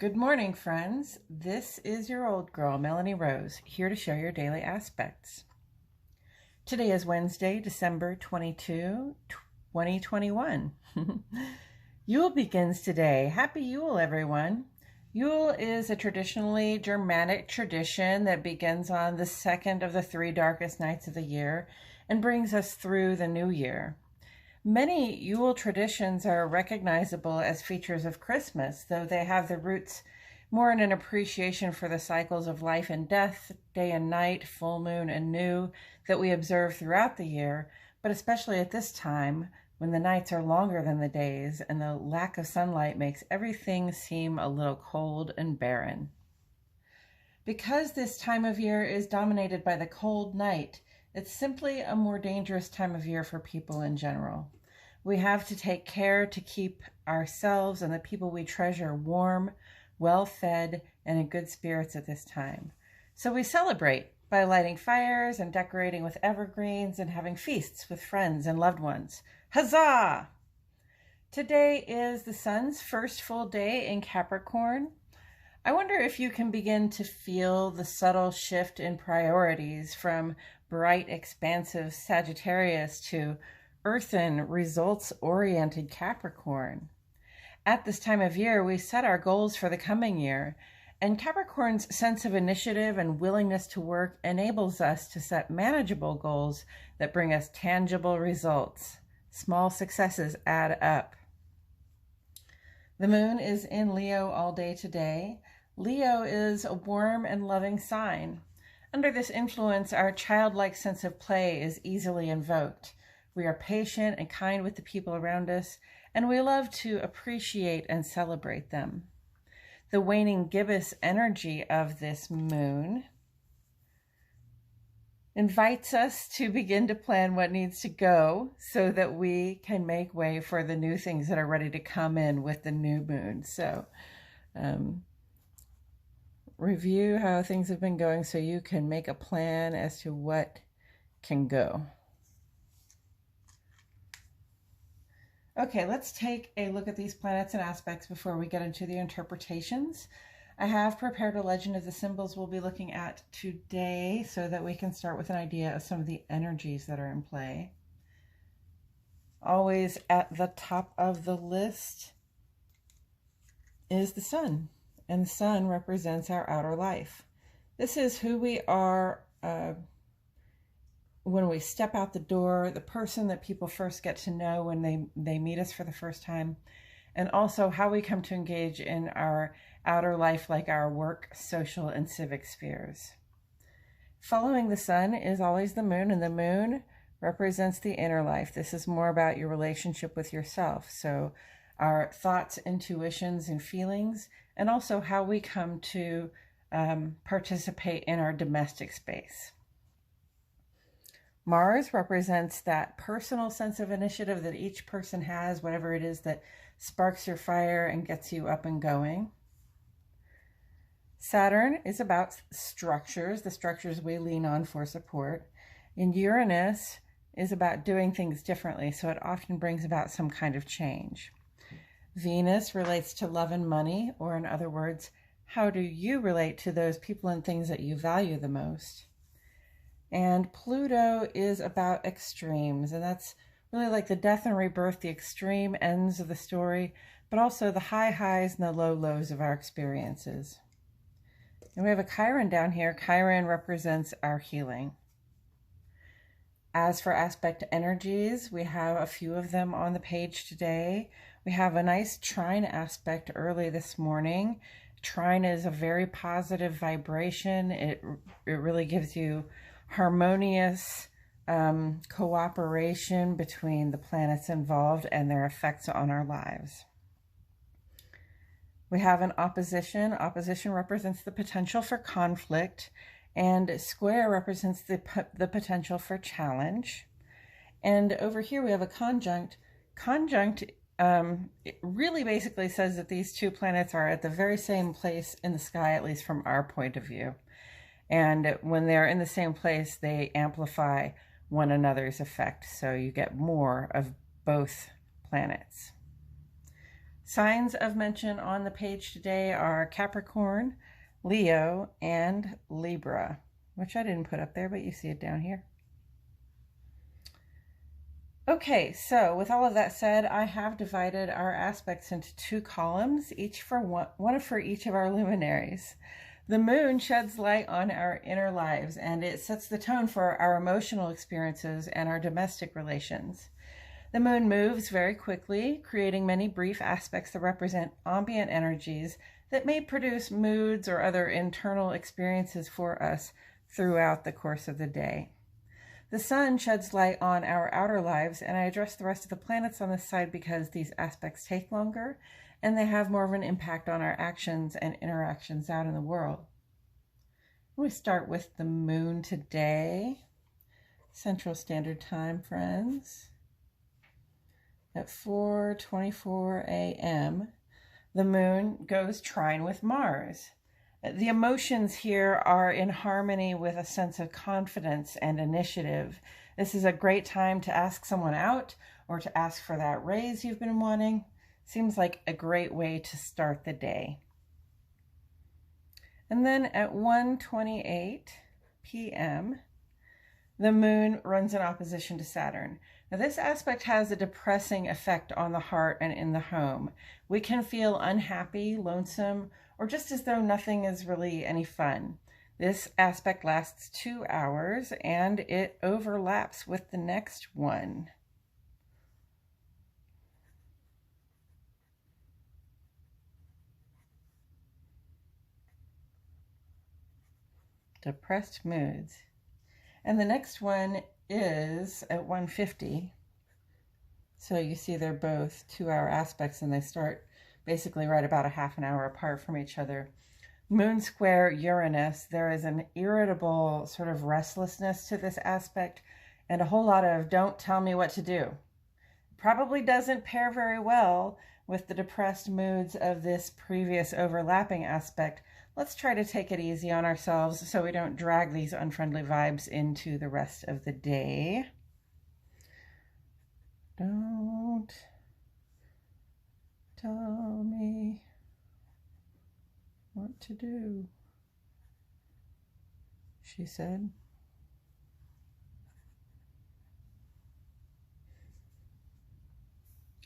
Good morning, friends. This is your old girl, Melanie Rose, here to share your daily aspects. Today is Wednesday, December 22, 2021. Yule begins today. Happy Yule, everyone. Yule is a traditionally Germanic tradition that begins on the second of the 3 darkest nights of the year and brings us through the new year. Many Yule traditions are recognizable as features of Christmas, though they have their roots more in an appreciation for the cycles of life and death, day and night, full moon and new, that we observe throughout the year, but especially at this time when the nights are longer than the days and the lack of sunlight makes everything seem a little cold and barren. Because this time of year is dominated by the cold night, it's simply a more dangerous time of year for people in general. We have to take care to keep ourselves and the people we treasure warm, well-fed, and in good spirits at this time. So we celebrate by lighting fires and decorating with evergreens and having feasts with friends and loved ones. Huzzah! Today is the sun's first full day in Capricorn. I wonder if you can begin to feel the subtle shift in priorities from bright, expansive Sagittarius to earthen, results-oriented Capricorn. At this time of year, we set our goals for the coming year, and Capricorn's sense of initiative and willingness to work enables us to set manageable goals that bring us tangible results. Small successes add up. The moon is in Leo all day today. Leo is a warm and loving sign. Under this influence, our childlike sense of play is easily invoked. We are patient and kind with the people around us, and we love to appreciate and celebrate them. The waning gibbous energy of this moon invites us to begin to plan what needs to go so that we can make way for the new things that are ready to come in with the new moon. So, review how things have been going so you can make a plan as to what can go. Okay, let's take a look at these planets and aspects before we get into the interpretations. I have prepared a legend of the symbols we'll be looking at today so that we can start with an idea of some of the energies that are in play. Always at the top of the list is the sun, and the sun represents our outer life. This is who we are when we step out the door, the person that people first get to know when they meet us for the first time, and also how we come to engage in our outer life, like our work, social, and civic spheres. Following the sun is always the moon, and the moon represents the inner life. This is more about your relationship with yourself. So our thoughts, intuitions, and feelings, and also how we come to participate in our domestic space. Mars represents that personal sense of initiative that each person has, whatever it is that sparks your fire and gets you up and going. Saturn is about structures, the structures we lean on for support. And Uranus is about doing things differently, so it often brings about some kind of change. Venus relates to love and money, or in other words, how do you relate to those people and things that you value the most? And Pluto is about extremes, and that's really like the death and rebirth, the extreme ends of the story, but also the high highs and the low lows of our experiences. And we have a Chiron down here. Chiron represents our healing. As for aspect energies, we have a few of them on the page today. We have a nice trine aspect early this morning. Trine is a very positive vibration. It really gives you harmonious cooperation between the planets involved and their effects on our lives. We have an opposition. Opposition represents the potential for conflict, and square represents the potential for challenge. And over here we have a conjunct. Conjunct it really basically says that these two planets are at the very same place in the sky, at least from our point of view. And when they're in the same place, they amplify one another's effect. So you get more of both planets. Signs of mention on the page today are Capricorn, Leo, and Libra, which I didn't put up there, but you see it down here. Okay, so with all of that said, I have divided our aspects into two columns, each for one for each of our luminaries. The moon sheds light on our inner lives, and it sets the tone for our emotional experiences and our domestic relations. The moon moves very quickly, creating many brief aspects that represent ambient energies that may produce moods or other internal experiences for us throughout the course of the day. The sun sheds light on our outer lives, and I address the rest of the planets on this side because these aspects take longer and they have more of an impact on our actions and interactions out in the world. We start with the moon today, Central Standard Time, friends. At 4:24 a.m., the moon goes trine with Mars. The emotions here are in harmony with a sense of confidence and initiative. This is a great time to ask someone out or to ask for that raise you've been wanting. Seems like a great way to start the day. And then at 1:28 p.m., the moon runs in opposition to Saturn. Now, this aspect has a depressing effect on the heart and in the home. We can feel unhappy, lonesome, or just as though nothing is really any fun. This aspect lasts 2 hours and it overlaps with the next one. Depressed moods. And the next one is at 1:50. So you see they're both 2-hour aspects and they start basically right about a half an hour apart from each other. Moon square Uranus, there is an irritable sort of restlessness to this aspect and a whole lot of don't tell me what to do. Probably doesn't pair very well with the depressed moods of this previous overlapping aspect. Let's try to take it easy on ourselves so we don't drag these unfriendly vibes into the rest of the day. Don't tell me what to do, she said.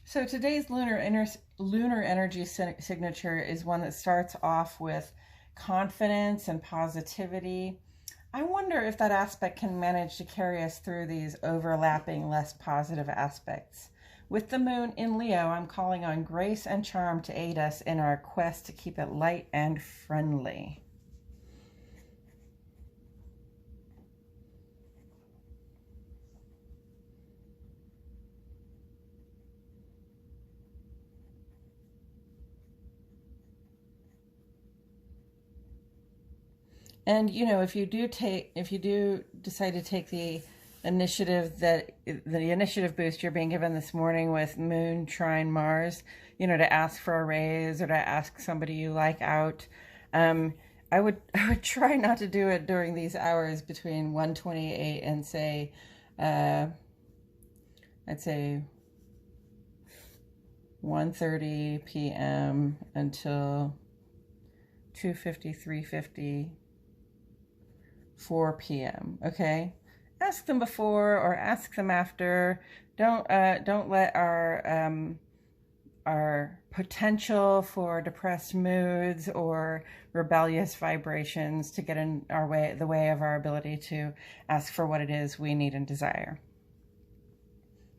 So today's lunar energy signature is one that starts off with confidence and positivity. I wonder if that aspect can manage to carry us through these overlapping, less positive aspects. With the moon in Leo, I'm calling on grace and charm to aid us in our quest to keep it light and friendly. And you know, if you do decide to take the initiative boost you're being given this morning with Moon trine Mars, you know, to ask for a raise or to ask somebody you like out, I would try not to do it during these hours between 1:28 and say, I'd say 1:30 p.m. until 2:50, 3:50. 4 p.m. Okay, ask them before or ask them after. Don't let our potential for depressed moods or rebellious vibrations to get in the way of our ability to ask for what it is we need and desire.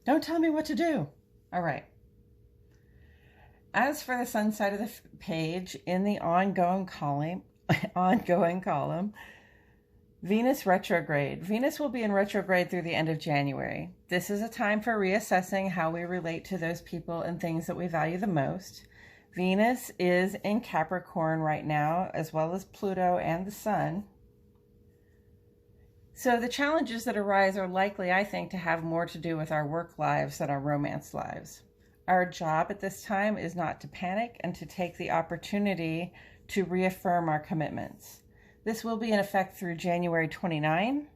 Don't tell me what to do. All right. As for the sun side of the page, in the ongoing column, Venus retrograde. Venus will be in retrograde through the end of January. This is a time for reassessing how we relate to those people and things that we value the most. Venus is in Capricorn right now, as well as Pluto and the Sun. So the challenges that arise are likely, I think, to have more to do with our work lives than our romance lives. Our job at this time is not to panic and to take the opportunity to reaffirm our commitments. This will be in effect through January 29,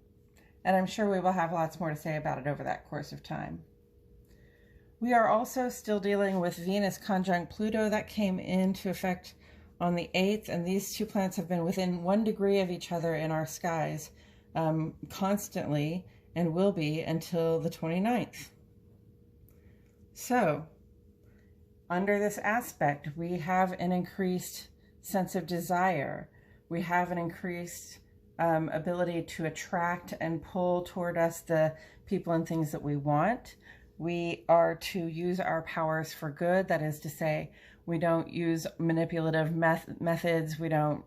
and I'm sure we will have lots more to say about it over that course of time. We are also still dealing with Venus conjunct Pluto that came into effect on the 8th, and these two planets have been within 1 degree of each other in our skies constantly, and will be until the 29th. So, under this aspect, we have an increased sense of desire. We have an increased ability to attract and pull toward us the people and things that we want. We are to use our powers for good. That is to say, we don't use manipulative methods. We don't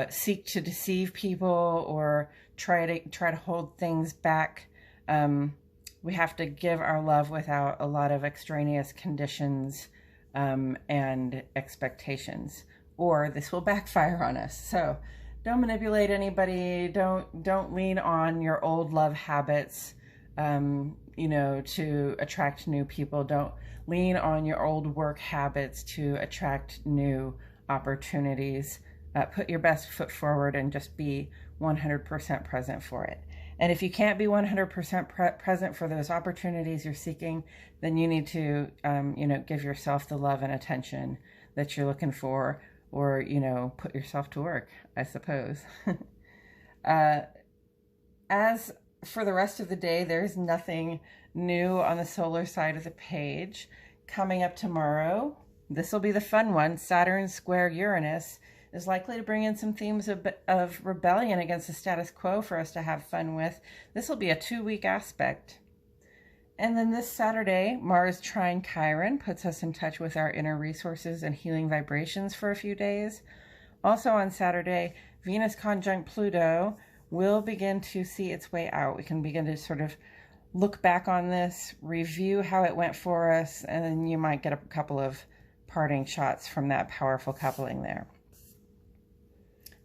seek to deceive people or try to hold things back. We have to give our love without a lot of extraneous conditions and expectations, or this will backfire on us. So don't manipulate anybody. Don't lean on your old love habits, you know, to attract new people. Don't lean on your old work habits to attract new opportunities. Put your best foot forward and just be 100% present for it. And if you can't be 100% present for those opportunities you're seeking, then you need to, you know, give yourself the love and attention that you're looking for, or, you know, put yourself to work, I suppose. As for the rest of the day, there's nothing new on the solar side of the page. Coming up tomorrow, this will be the fun one. Saturn square Uranus is likely to bring in some themes of rebellion against the status quo for us to have fun with. This will be a 2-week aspect. And then this Saturday, Mars trine Chiron puts us in touch with our inner resources and healing vibrations for a few days. Also on Saturday, Venus conjunct Pluto will begin to see its way out. We can begin to sort of look back on this, review how it went for us, and then you might get a couple of parting shots from that powerful coupling there.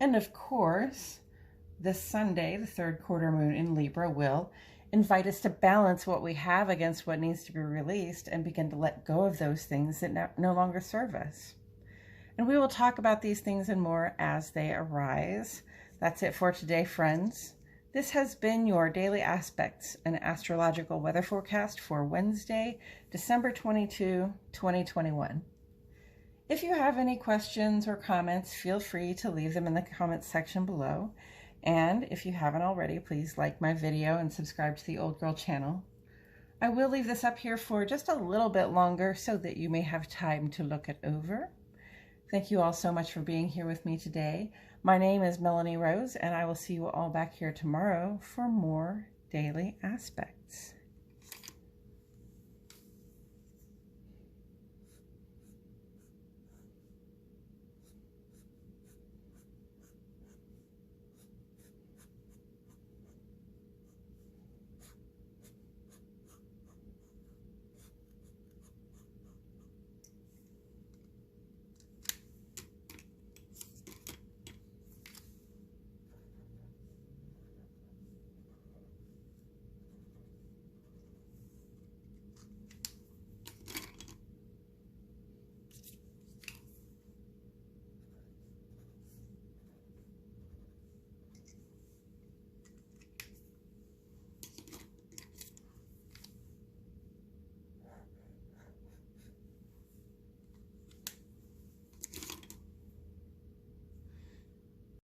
And of course, this Sunday, the 3rd quarter moon in Libra will invite us to balance what we have against what needs to be released and begin to let go of those things that no longer serve us. And we will talk about these things and more as they arise. That's it for today, friends. This has been your Daily Aspects, an astrological weather forecast for Wednesday, December 22, 2021. If you have any questions or comments, feel free to leave them in the comments section below. And if you haven't already, please like my video and subscribe to the Old Girl channel. I will leave this up here for just a little bit longer so that you may have time to look it over. Thank you all so much for being here with me today. My name is Melanie Rose, and I will see you all back here tomorrow for more Daily Aspects.